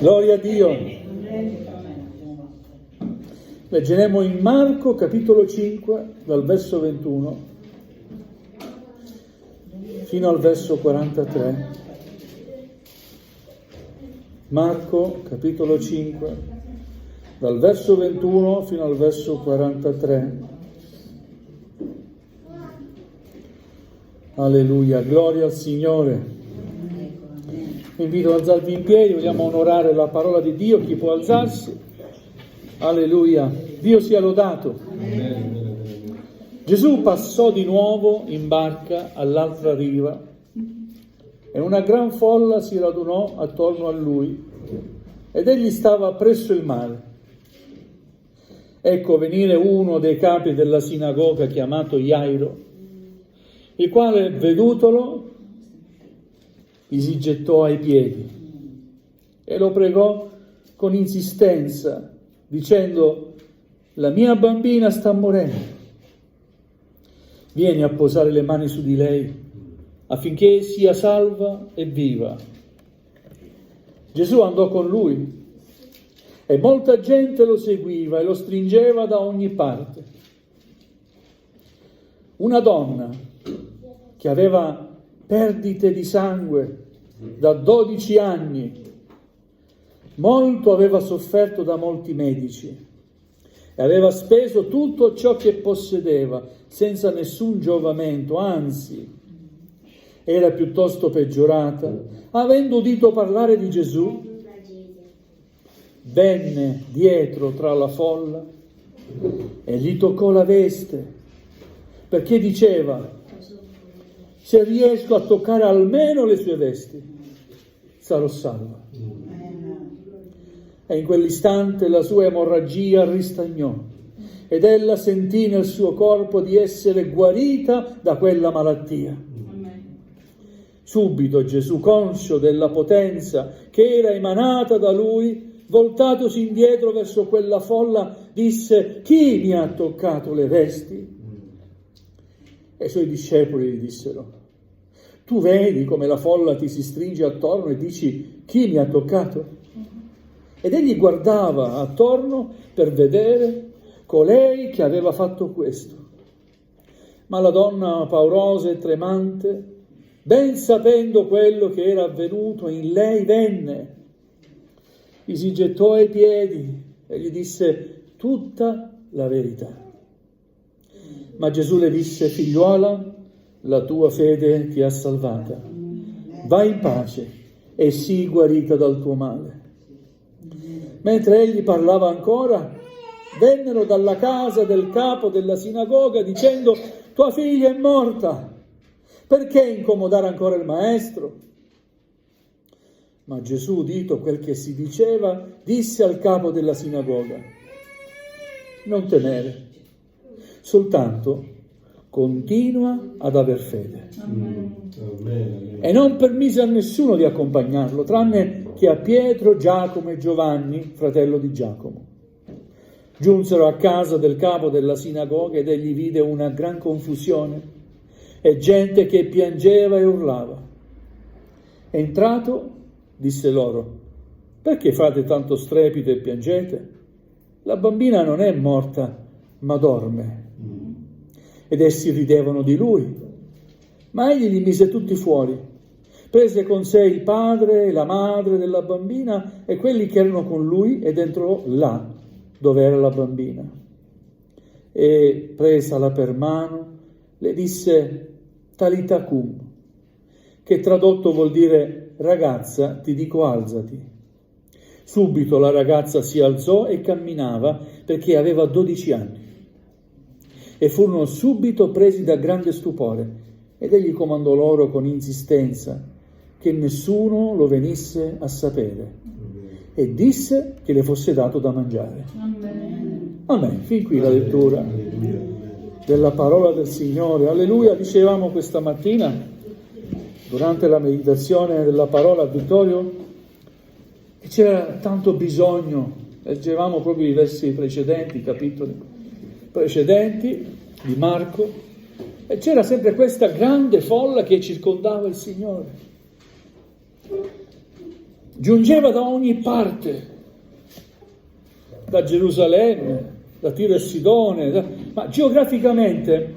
Gloria a Dio. Leggeremo in Marco, capitolo 5, dal verso 21 fino al verso 43. Marco, capitolo 5, dal verso 21 fino al verso 43. Alleluia, gloria al Signore. Vi invito ad alzarvi in piedi, vogliamo onorare la parola di Dio. Chi può alzarsi? Alleluia, Dio sia lodato. Gesù passò di nuovo in barca all'altra riva e una gran folla si radunò attorno a lui ed egli stava presso il mare. Ecco venire uno dei capi della sinagoga chiamato Jairo, il quale, vedutolo, gli si gettò ai piedi e lo pregò con insistenza, dicendo: la mia bambina sta morendo, vieni a posare le mani su di lei affinché sia salva e viva. Gesù andò con lui e molta gente lo seguiva e lo stringeva da ogni parte. Una donna che aveva perdite di sangue da 12 anni, molto aveva sofferto da molti medici e aveva speso tutto ciò che possedeva senza nessun giovamento, anzi era piuttosto peggiorata, avendo udito parlare di Gesù, venne dietro tra la folla e gli toccò la veste, perché diceva: se riesco a toccare almeno le sue vesti, sarò salva. E in quell'istante la sua emorragia ristagnò ed ella sentì nel suo corpo di essere guarita da quella malattia. Subito Gesù, conscio della potenza che era emanata da lui, voltatosi indietro verso quella folla, disse: chi mi ha toccato le vesti? E i suoi discepoli gli dissero: tu vedi come la folla ti si stringe attorno e dici: chi mi ha toccato? Ed egli guardava attorno per vedere colei che aveva fatto questo. Ma la donna, paurosa e tremante, ben sapendo quello che era avvenuto in lei, venne, gli si gettò ai piedi e gli disse tutta la verità. Ma Gesù le disse: figliuola, la tua fede ti ha salvata. Vai in pace e sii guarita dal tuo male. Mentre egli parlava ancora, vennero dalla casa del capo della sinagoga dicendo: tua figlia è morta, perché incomodare ancora il maestro? Ma Gesù, udito quel che si diceva, disse al capo della sinagoga: non temere, soltanto continua ad aver fede. E non permise a nessuno di accompagnarlo, tranne che a Pietro, Giacomo e Giovanni, fratello di Giacomo. Giunsero a casa del capo della sinagoga ed egli vide una gran confusione e gente che piangeva e urlava. Entrato, disse loro: perché fate tanto strepito e piangete? La bambina non è morta, ma dorme. Ed essi ridevano di lui. Ma egli li mise tutti fuori. Prese con sé il padre e la madre della bambina e quelli che erano con lui ed entrò là dove era la bambina. E presala per mano le disse: Talita cum, che tradotto vuol dire: ragazza, ti dico alzati. Subito la ragazza si alzò e camminava, perché aveva 12 anni. E furono subito presi da grande stupore, ed egli comandò loro con insistenza che nessuno lo venisse a sapere, e disse che le fosse dato da mangiare. Amen. Fin qui la lettura della parola del Signore. Alleluia. Dicevamo questa mattina, durante la meditazione della parola a Vittorio, che c'era tanto bisogno. Leggevamo proprio i versi precedenti, i capitoli precedenti di Marco, e c'era sempre questa grande folla che circondava il Signore. giungeva da ogni parte, da Gerusalemme, da Tiro e Sidone, ma geograficamente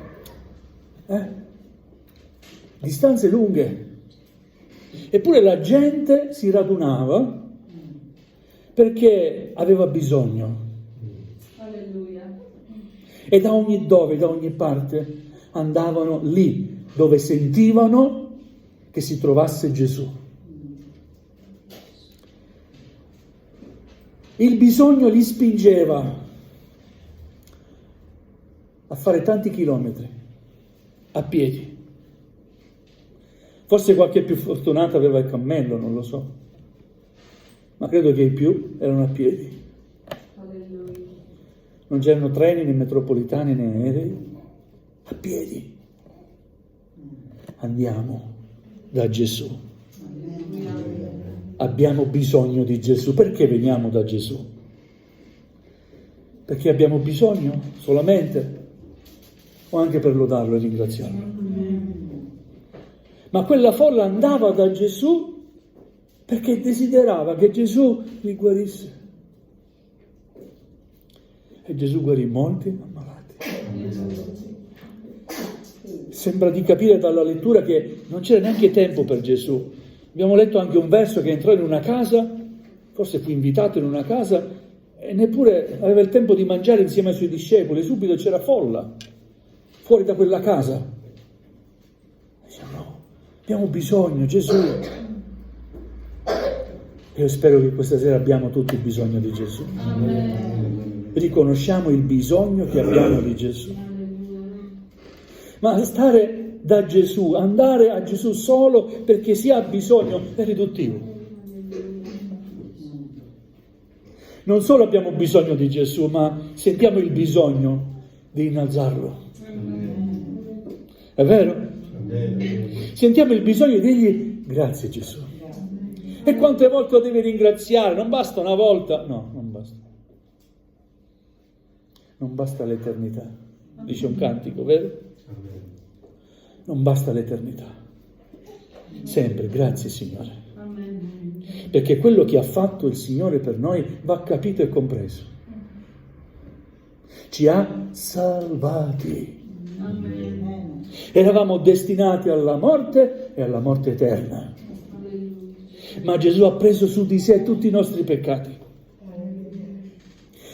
distanze lunghe. Eppure la gente si radunava perché aveva bisogno. Alleluia. E da ogni parte andavano lì dove sentivano che si trovasse Gesù. Il bisogno li spingeva a fare tanti chilometri a piedi. Forse qualche più fortunato aveva il cammello, non lo so, ma credo che i più erano a piedi. Alleluia. Non c'erano treni, né metropolitane, né aerei. A piedi. Andiamo da Gesù. Abbiamo bisogno di Gesù. Perché veniamo da Gesù? Perché abbiamo bisogno solamente? O anche per lodarlo e ringraziarlo? Ma quella folla andava da Gesù perché desiderava che Gesù li guarisse. E Gesù guarì molti ammalati. Sembra di capire dalla lettura che non c'era neanche tempo per Gesù. Abbiamo letto anche un verso che entrò in una casa, forse fu invitato in una casa, e neppure aveva il tempo di mangiare insieme ai suoi discepoli. Subito c'era folla fuori da quella casa. Diciamo, no, abbiamo bisogno, Gesù. Io spero che questa sera abbiamo tutti bisogno di Gesù. Amen. Riconosciamo il bisogno che abbiamo di Gesù. Ma stare da Gesù, andare a Gesù solo perché si ha bisogno, è riduttivo. Non solo abbiamo bisogno di Gesù, ma sentiamo il bisogno di innalzarlo. È vero? Sentiamo il bisogno di dirgli grazie Gesù. E quante volte lo devi ringraziare? Non basta una volta? No, non basta. Non basta l'eternità, dice un cantico, vero? Non basta l'eternità. Sempre, grazie Signore. Amen. Perché quello che ha fatto il Signore per noi va capito e compreso. Ci ha salvati. Amen. Eravamo destinati alla morte e alla morte eterna. Ma Gesù ha preso su di sé tutti i nostri peccati.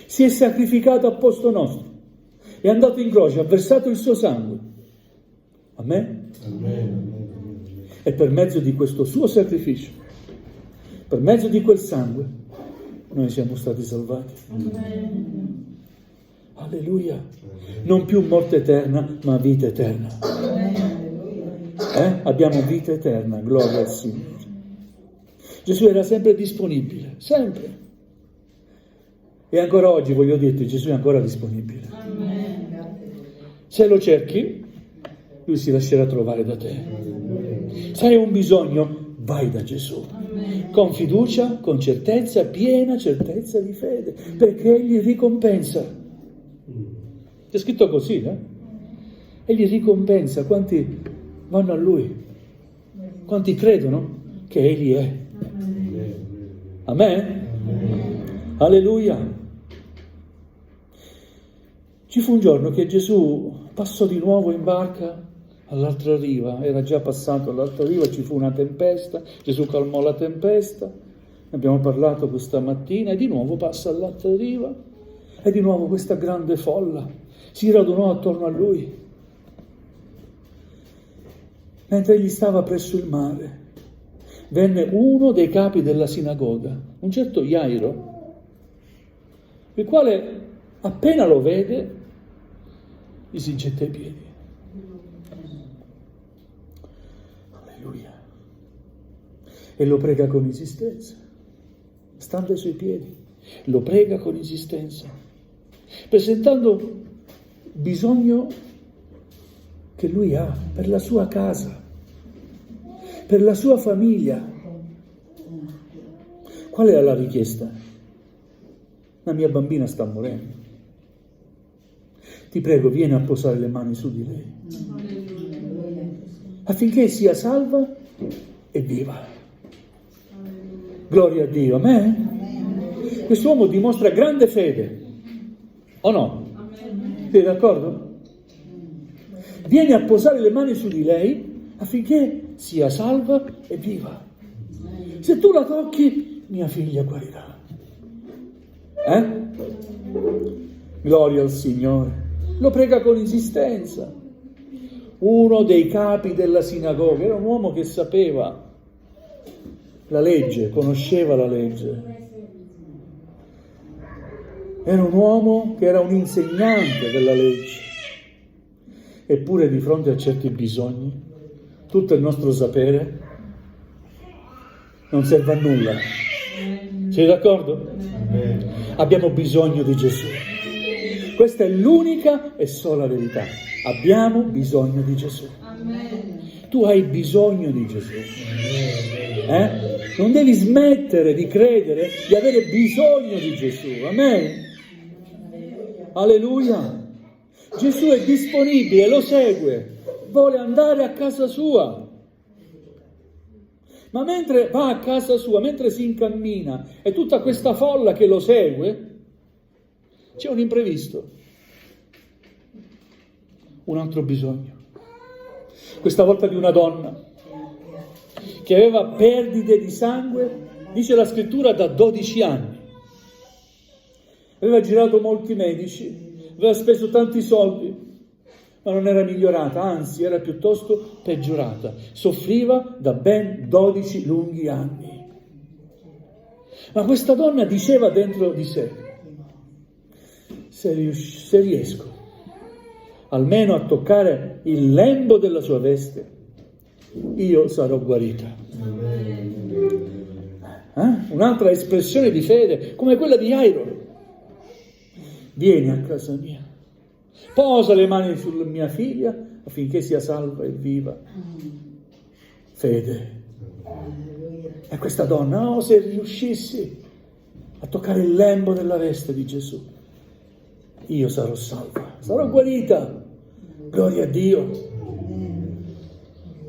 Si è sacrificato a posto nostro. È andato in croce, ha versato il suo sangue. Amen? Amen. E per mezzo di questo suo sacrificio, per mezzo di quel sangue, noi siamo stati salvati. Amen. Alleluia. Non più morte eterna, ma vita eterna. Abbiamo vita eterna, gloria al Signore. Gesù era sempre disponibile, sempre. E ancora oggi, voglio dirti, Gesù è ancora disponibile. Amen. Se lo cerchi, Lui si lascerà trovare da te. Se hai un bisogno, vai da Gesù. Con fiducia, con certezza, piena certezza di fede, perché Egli ricompensa. C'è scritto così, Egli ricompensa. Quanti vanno a Lui? Quanti credono che Egli è? Amen? Alleluia. Ci fu un giorno che Gesù passò di nuovo in barca all'altra riva, era già passato all'altra riva, ci fu una tempesta, Gesù calmò la tempesta, ne abbiamo parlato questa mattina, e di nuovo passa all'altra riva, e di nuovo questa grande folla si radunò attorno a Lui. Mentre egli stava presso il mare, venne uno dei capi della sinagoga, un certo Jairo, il quale appena lo vede gli si getta ai piedi. Alleluia. E lo prega con insistenza, stando ai suoi piedi, lo prega con insistenza, presentando bisogno che lui ha per la sua casa, per la sua famiglia. Qual era la richiesta? La mia bambina sta morendo. Ti prego, vieni a posare le mani su di lei, affinché sia salva e viva. Gloria a Dio, amen? Quest'uomo dimostra grande fede, o no? Siete d'accordo? Viene a posare le mani su di lei affinché sia salva e viva. Se tu la tocchi, mia figlia guarirà. Gloria al Signore. Lo prega con insistenza. Uno dei capi della sinagoga, era un uomo che sapeva la legge, conosceva la legge. Era un uomo che era un insegnante della legge. Eppure di fronte a certi bisogni, tutto il nostro sapere non serve a nulla. Siete d'accordo? Abbiamo bisogno di Gesù. Questa è l'unica e sola verità. Abbiamo bisogno di Gesù. Tu hai bisogno di Gesù. Non devi smettere di credere di avere bisogno di Gesù. Amen. Alleluia. Gesù è disponibile, lo segue, vuole andare a casa sua. Ma mentre va a casa sua, mentre si incammina, e tutta questa folla che lo segue, c'è un imprevisto, un altro bisogno. Questa volta di una donna che aveva perdite di sangue, dice la scrittura, da 12 anni. Aveva girato molti medici, aveva speso tanti soldi, ma non era migliorata, anzi era piuttosto peggiorata. Soffriva da ben 12 lunghi anni. Ma questa donna diceva dentro di sé: se riesco almeno a toccare il lembo della sua veste, io sarò guarita. Un'altra espressione di fede, come quella di Jairo. Vieni a casa mia, posa le mani sulla mia figlia affinché sia salva e viva. Fede. E questa donna, se riuscissi a toccare il lembo della veste di Gesù, io sarò salva, sarò guarita. Gloria a Dio.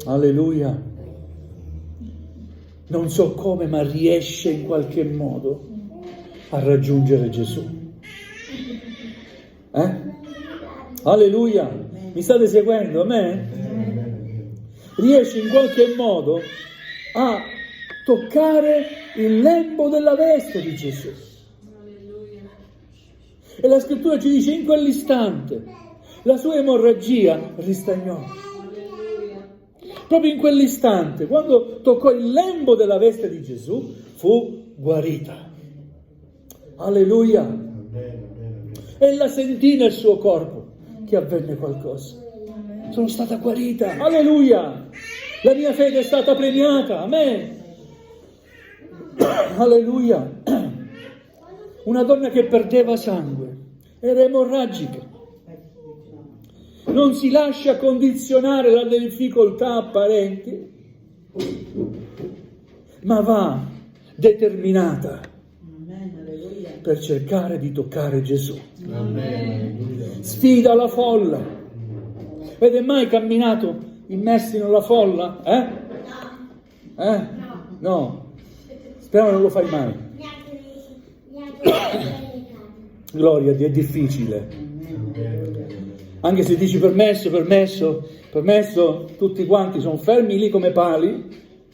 Alleluia. Non so come, ma riesce in qualche modo a raggiungere Gesù. Alleluia. Mi state seguendo? Amen? Riesce in qualche modo a toccare il lembo della veste di Gesù. E la scrittura ci dice: in quell'istante la sua emorragia ristagnò. Proprio in quell'istante, quando toccò il lembo della veste di Gesù, fu guarita. Alleluia. Ella sentì nel suo corpo che avvenne qualcosa. Sono stata guarita. Alleluia. La mia fede è stata premiata. Amen. Alleluia. Una donna che perdeva sangue, era emorragica. Non si lascia condizionare dalle difficoltà apparenti, ma va determinata per cercare di toccare Gesù. Sfida la folla. Avete mai camminato immersi nella folla? No. Speriamo non lo fai mai. Gloria a Dio, è difficile. Anche se dici permesso, tutti quanti sono fermi lì come pali,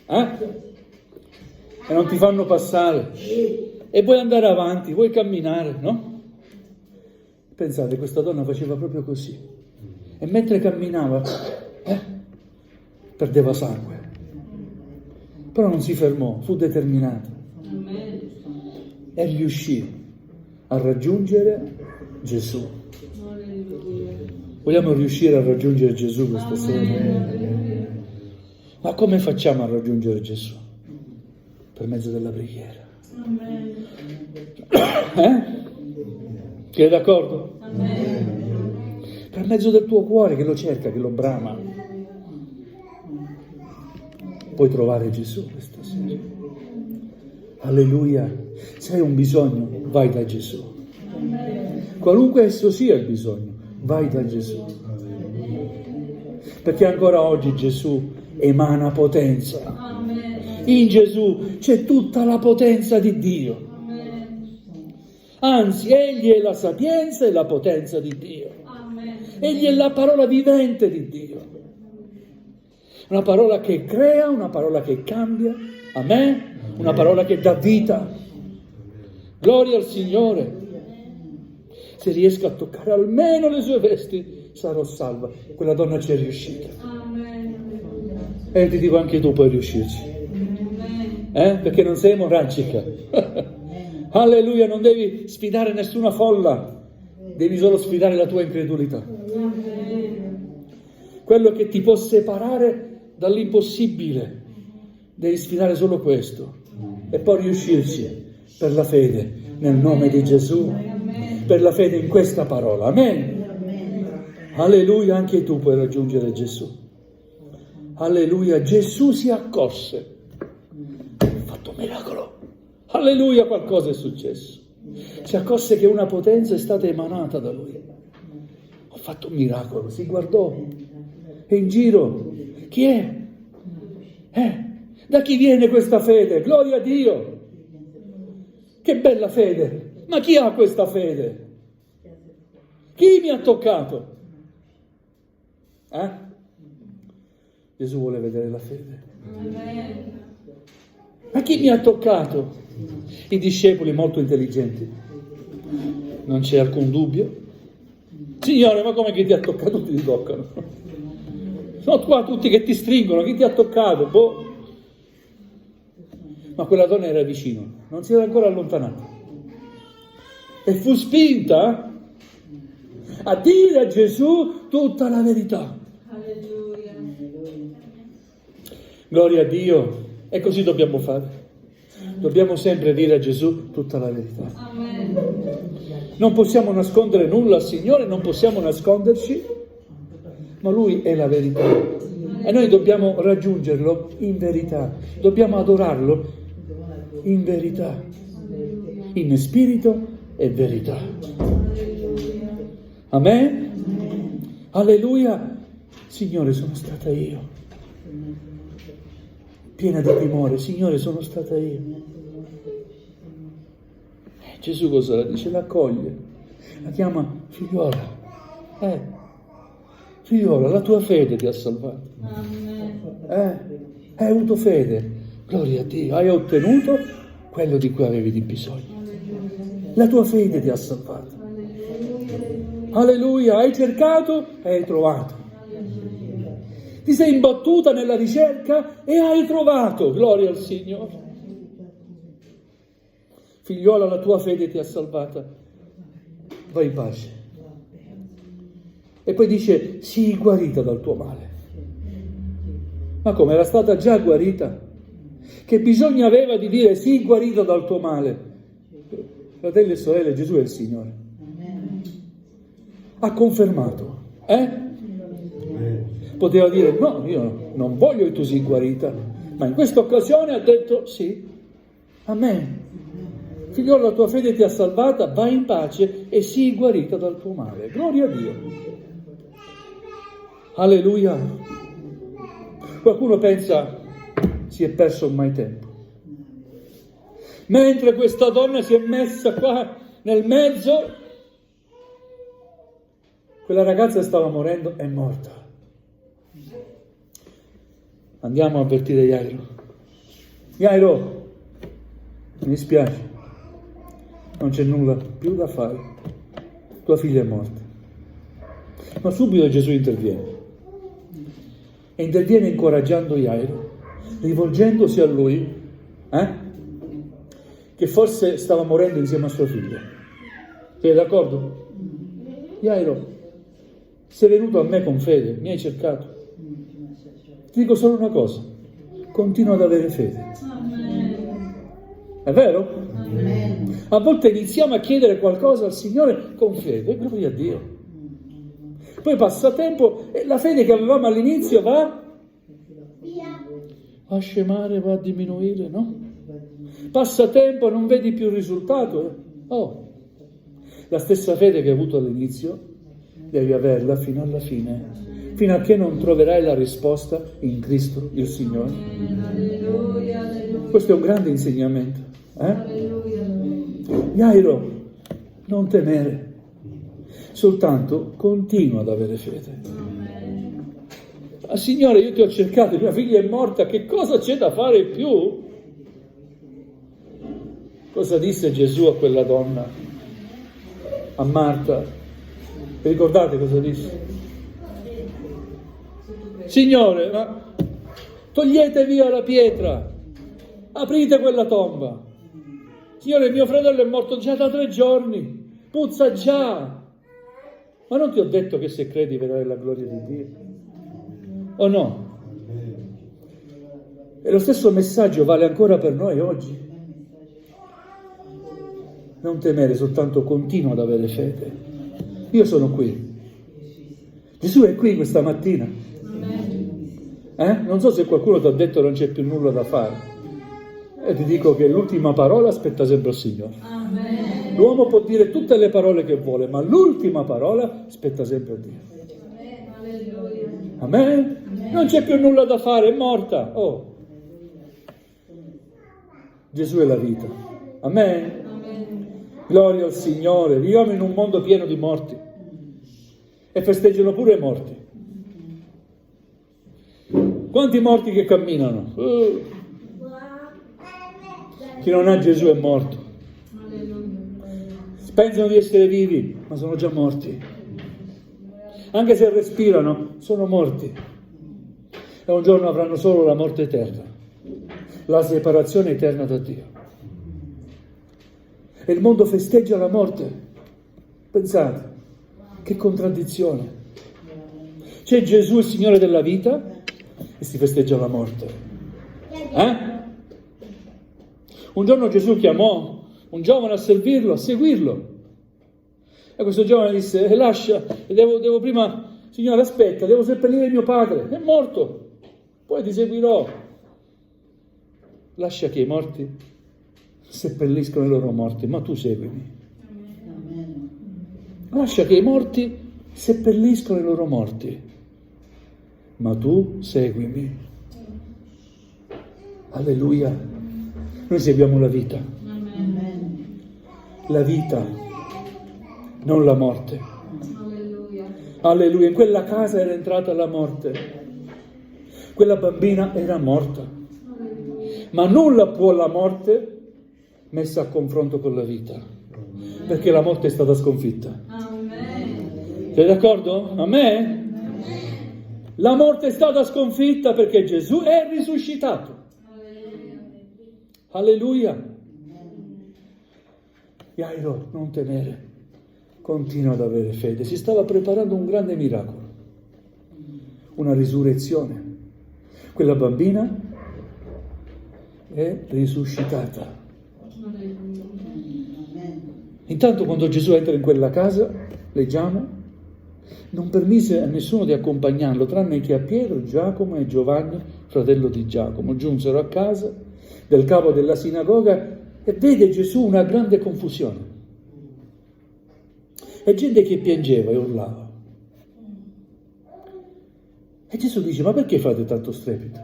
e non ti fanno passare. E vuoi andare avanti, vuoi camminare, no? Pensate, questa donna faceva proprio così. E mentre camminava, perdeva sangue. Però non si fermò, fu determinata. E riuscì a raggiungere Gesù. Vogliamo riuscire a raggiungere Gesù questa sera? Ma come facciamo a raggiungere Gesù? Per mezzo della preghiera. Sei d'accordo? Per mezzo del tuo cuore che lo cerca, che lo brama. Puoi trovare Gesù questa sera. Alleluia. Se hai un bisogno, vai da Gesù. Qualunque esso sia il bisogno, vai da Gesù. Perché ancora oggi Gesù emana potenza. In Gesù c'è tutta la potenza di Dio. Anzi, Egli è la sapienza e la potenza di Dio. Egli è la parola vivente di Dio. Una parola che crea, una parola che cambia. Amen? Una parola che dà vita. Gloria al Signore. Se riesco a toccare almeno le sue vesti, sarò salva. Quella donna ci è riuscita. E ti dico, anche tu puoi riuscirci. Perché non sei emorragica. Alleluia, non devi sfidare nessuna folla. Devi solo sfidare la tua incredulità. Quello che ti può separare dall'impossibile. Devi sfidare solo questo. E poi riuscirci per la fede nel nome di Gesù. Per la fede in questa parola. Amen. Alleluia, anche tu puoi raggiungere Gesù. Alleluia, Gesù si accorse. Ha fatto un miracolo. Alleluia, qualcosa è successo. Si accorse che una potenza è stata emanata da lui. Ho fatto un miracolo, si guardò. E in giro, chi è? Da chi viene questa fede? Gloria a Dio. Che bella fede. Ma chi ha questa fede? Chi mi ha toccato? Gesù vuole vedere la fede. Ma chi mi ha toccato? I discepoli molto intelligenti. Non c'è alcun dubbio. Signore, ma come che ti ha toccato? Tutti ti toccano. Sono qua tutti che ti stringono. Chi ti ha toccato? Boh. Ma quella donna era vicino. Non si era ancora allontanata. E fu spinta a dire a Gesù tutta la verità. Alleluia. Gloria a Dio. E così dobbiamo fare. Dobbiamo sempre dire a Gesù tutta la verità. Amen. Non possiamo nascondere nulla al Signore, non possiamo nasconderci, ma Lui è la verità. E noi dobbiamo raggiungerlo in verità. Dobbiamo adorarlo in verità. In spirito e verità. Amen? Alleluia. Signore, sono stata io. Piena di timore. Signore, sono stata io. Gesù cosa la dice? L'accoglie. La chiama figliuola. Figliuola, la tua fede ti ha salvato. Hai avuto fede. Gloria a Dio. Hai ottenuto quello di cui avevi di bisogno. La tua fede ti ha salvato. Alleluia, hai cercato e hai trovato. Ti sei imbattuta nella ricerca e hai trovato. Gloria al Signore. Figliuola, la tua fede ti ha salvata. Vai in pace. E poi dice, sii guarita dal tuo male. Ma come? Era stata già guarita? Che bisogno aveva di dire, sii guarita dal tuo male? Fratelli e sorelle, Gesù è il Signore. Ha confermato. Poteva dire, no, io non voglio che tu sii guarita. Ma in questa occasione ha detto, sì. Amen. Figliolo, la tua fede ti ha salvata, vai in pace e sii guarita dal tuo male. Gloria a Dio. Alleluia. Qualcuno pensa, si è perso ormai tempo. Mentre questa donna si è messa qua nel mezzo, quella ragazza stava morendo, è morta. Andiamo a avvertire Jairo. Jairo, mi dispiace, non c'è nulla più da fare. Tua figlia è morta. Ma subito Gesù interviene. E interviene incoraggiando Jairo, rivolgendosi a lui, che forse stava morendo insieme a sua figlia. Sei d'accordo? Jairo, sei venuto a me con fede, mi hai cercato. Ti dico solo una cosa, continua ad avere fede. È vero? A volte iniziamo a chiedere qualcosa al Signore con fede, gloria a Dio. Poi passa tempo e la fede che avevamo all'inizio va a scemare, va a diminuire, no? Passa tempo e non vedi più il risultato. La stessa fede che hai avuto all'inizio devi averla fino alla fine, fino a che non troverai la risposta in Cristo il Signore. Alleluia. Questo è un grande insegnamento. Alleluia. Jairo, non temere, soltanto continua ad avere fede. Ah, Signore, io ti ho cercato, mia figlia è morta, che cosa c'è da fare più? Cosa disse Gesù a quella donna? A Marta? Vi ricordate cosa disse? Signore, ma togliete via la pietra, aprite quella tomba. Signore, mio fratello è morto già da 3 giorni, puzza già. Ma non ti ho detto che se credi vedrai la gloria di Dio? O no? E lo stesso messaggio vale ancora per noi oggi. Non temere, soltanto continua ad avere fede. Io sono qui. Gesù è qui questa mattina. Non so se qualcuno ti ha detto non c'è più nulla da fare. E ti dico che l'ultima parola spetta sempre al Signore. Amen. L'uomo può dire tutte le parole che vuole, ma l'ultima parola spetta sempre a Dio. Alleluia. Amen? Non c'è più nulla da fare, è morta. Oh. Gesù è la vita. Amen? Amen. Gloria al Signore. Viviamo in un mondo pieno di morti. E festeggiano pure i morti. Quanti morti che camminano? Chi non ha Gesù è morto. Alleluia. Pensano di essere vivi, ma sono già morti. Anche se respirano, sono morti. E un giorno avranno solo la morte eterna, la separazione eterna da Dio. E il mondo festeggia la morte. Pensate, che contraddizione. C'è Gesù, il Signore della vita, e si festeggia la morte. Un giorno Gesù chiamò un giovane a servirlo, a seguirlo. E questo giovane disse, lascia, devo prima, Signore aspetta, devo seppellire mio padre, è morto, poi ti seguirò. Lascia che i morti seppelliscono i loro morti, ma tu seguimi. Lascia che i morti seppelliscono i loro morti, ma tu seguimi. Alleluia. Noi seguiamo la vita. Amen. La vita, non la morte. Alleluia. Alleluia. In quella casa era entrata la morte. Quella bambina era morta. Ma nulla può la morte messa a confronto con la vita. Perché la morte è stata sconfitta. Amen. Sei d'accordo? Amen? La morte è stata sconfitta perché Gesù è risuscitato. Alleluia. Jairo, non temere, continua ad avere fede. Si stava preparando un grande miracolo, una risurrezione. Quella bambina è risuscitata. Intanto quando Gesù entra in quella casa, leggiamo, non permise a nessuno di accompagnarlo, tranne che a Pietro, Giacomo e Giovanni, fratello di Giacomo. Giunsero a casa del capo della sinagoga e vede Gesù una grande confusione. E gente che piangeva e urlava. E Gesù dice, ma perché fate tanto strepito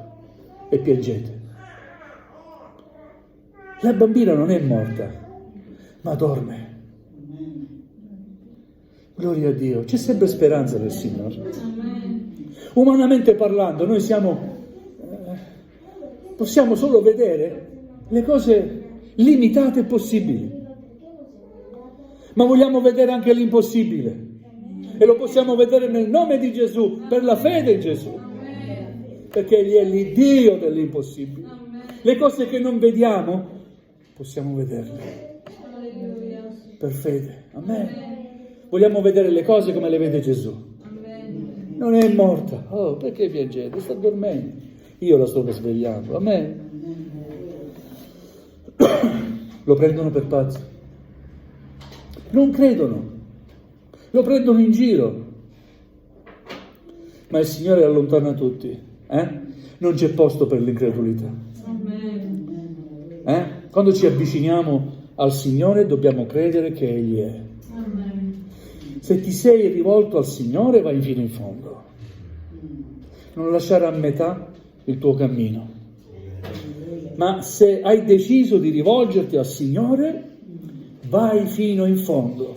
e piangete? La bambina non è morta, ma dorme. Gloria a Dio, c'è sempre speranza nel Signore. Umanamente parlando, noi possiamo solo vedere le cose limitate e possibili, ma vogliamo vedere anche l'impossibile e lo possiamo vedere nel nome di Gesù, per la fede in Gesù, perché Egli è l'Iddio dell'impossibile. Le cose che non vediamo possiamo vederle per fede. Amen. Vogliamo vedere le cose come le vede Gesù. Non è morta. Oh, perché piangete? Sta dormendo. Io la sto svegliando. Amen. Lo prendono per pazzo. Non credono. Lo prendono in giro. Ma il Signore allontana tutti. Non c'è posto per l'incredulità. Quando ci avviciniamo al Signore dobbiamo credere che Egli è. Se ti sei rivolto al Signore, vai fino in fondo. Non lasciare a metà il tuo cammino. Ma se hai deciso di rivolgerti al Signore, vai fino in fondo.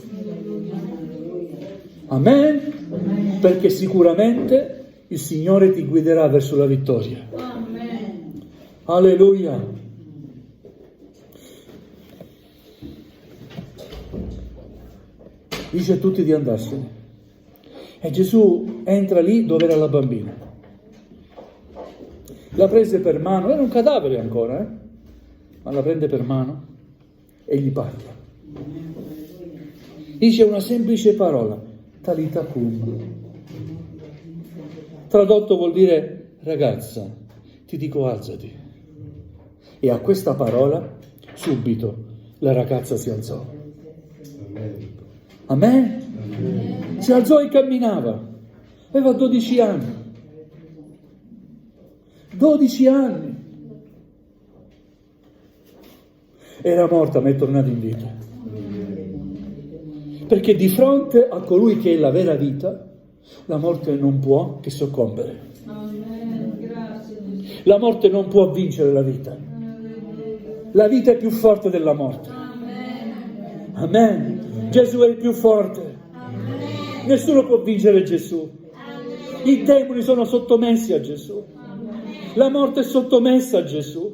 Amen? Perché sicuramente il Signore ti guiderà verso la vittoria. Amen. Alleluia. Dice a tutti di andarsene. E Gesù entra lì dove era la bambina. La prese per mano, era un cadavere ancora, ma la prende per mano e gli parla. Dice una semplice parola, Talita cum. Tradotto vuol dire, ragazza, ti dico alzati. E a questa parola, subito, la ragazza si alzò. Amen? Si alzò e camminava. Aveva 12 anni. 12 anni. Era morta, ma è tornata in vita. Perché di fronte a colui che è la vera vita, la morte non può che soccombere. Amen. Grazie. La morte non può vincere la vita. La vita è più forte della morte. Amen. Amen. Gesù è il più forte. Nessuno può vincere Gesù. I demoni sono sottomessi a Gesù. La morte è sottomessa a Gesù.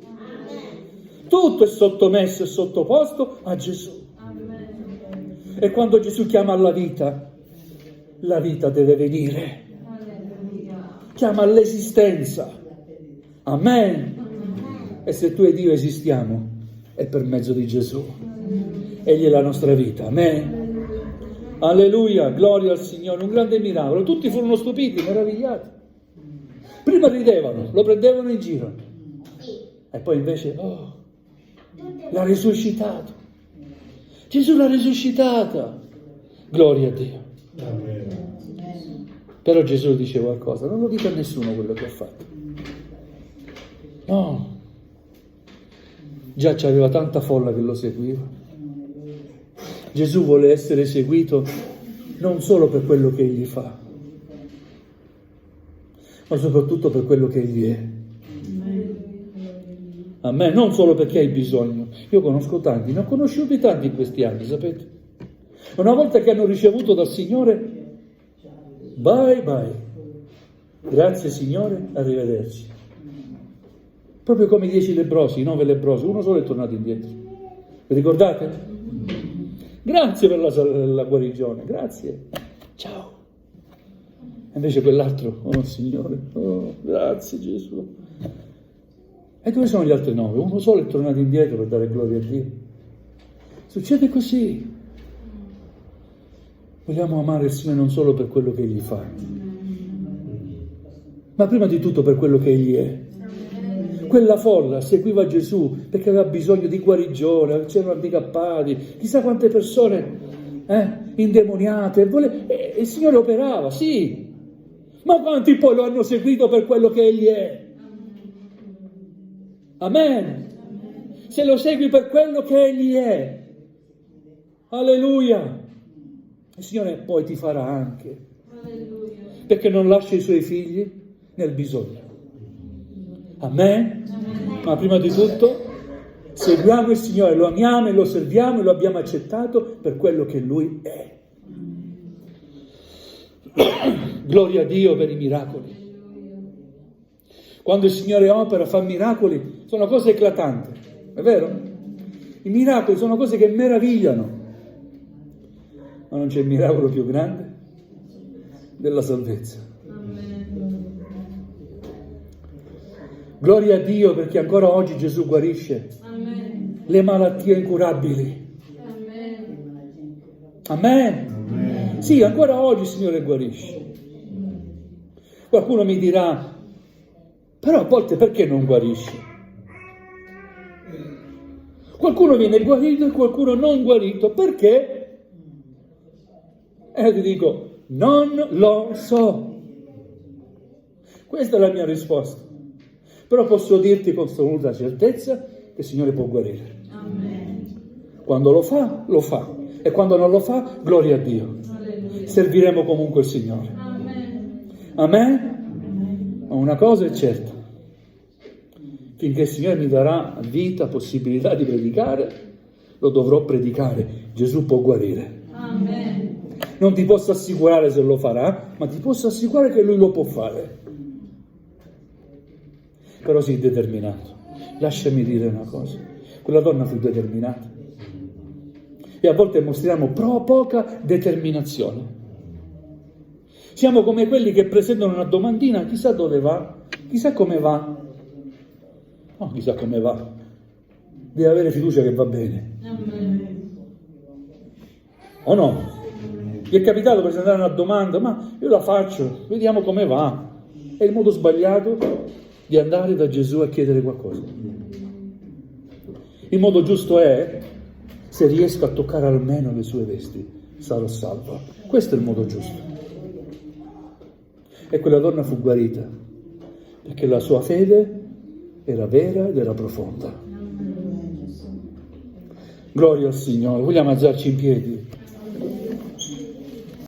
Tutto è sottomesso e sottoposto a Gesù. E quando Gesù chiama alla vita, la vita deve venire. Chiama all'esistenza. Amen. E se tu ed io esistiamo, è per mezzo di Gesù. Egli è la nostra vita. Amen. Alleluia, gloria al Signore, un grande miracolo. Tutti furono stupiti, meravigliati. Prima ridevano, lo prendevano in giro. E poi invece, l'ha risuscitato. Gesù l'ha risuscitata. Gloria a Dio. Però Gesù dice qualcosa, non lo dica a nessuno quello che ha fatto. No. Già c'aveva tanta folla che lo seguiva. Gesù vuole essere seguito non solo per quello che egli fa, ma soprattutto per quello che egli è. A me, non solo perché hai bisogno. Io conosco tanti, ne ho conosciuti tanti in questi anni, sapete? Una volta che hanno ricevuto dal Signore, bye bye. Grazie Signore, arrivederci. Proprio come i 10 lebbrosi, i 9 lebbrosi, uno solo è tornato indietro. Vi ricordate? Grazie per la guarigione, grazie. Ciao. E invece quell'altro, oh Signore, oh, grazie Gesù. E dove sono gli altri 9? Uno solo è tornato indietro per dare gloria a Dio. Succede così. Vogliamo amare il Signore non solo per quello che Egli fa, ma prima di tutto per quello che Egli è. Quella folla seguiva Gesù perché aveva bisogno di guarigione, c'erano handicappati, chissà quante persone indemoniate, e il Signore operava, sì, ma quanti poi lo hanno seguito per quello che Egli è? Amen. Se lo segui per quello che Egli è, alleluia, il Signore poi ti farà anche, perché non lascia i suoi figli nel bisogno. Amen. Ma prima di tutto seguiamo il Signore, lo amiamo e lo serviamo e lo abbiamo accettato per quello che Lui è. Gloria a Dio per i miracoli. Quando il Signore opera, fa miracoli, sono cose eclatanti, è vero? I miracoli sono cose che meravigliano, ma non c'è miracolo più grande della salvezza. Gloria a Dio perché ancora oggi Gesù guarisce le malattie incurabili. Amen. Sì, ancora oggi il Signore guarisce. Qualcuno mi dirà, però a volte perché non guarisce? Qualcuno viene guarito e qualcuno non guarito. Perché? E io ti dico, non lo so. Questa è la mia risposta. Però posso dirti con assoluta certezza che il Signore può guarire. Amen. Quando lo fa, lo fa. E quando non lo fa, gloria a Dio. Alleluia. Serviremo comunque il Signore. Amen. Amen? Ma una cosa è certa. finché il Signore mi darà vita, possibilità di predicare, lo dovrò predicare. Gesù può guarire. Amen. Non ti posso assicurare se lo farà, ma ti posso assicurare che Lui lo può fare. Però sii determinato. Lasciami dire una cosa. Quella donna fu determinata. E a volte mostriamo poca determinazione. Siamo come quelli che presentano una domandina, chissà dove va, chissà come va. No, chissà come va. Devi avere fiducia che va bene. Amen. O no? Ti è capitato di presentare una domanda, ma io la faccio, vediamo come va. È il modo sbagliato di andare da Gesù a chiedere qualcosa. Il modo giusto è, se riesco a toccare almeno le sue vesti, sarò salvo. Questo è il modo giusto. E quella donna fu guarita, perché la sua fede era vera ed era profonda. Gloria al Signore. Vogliamo alzarci in piedi?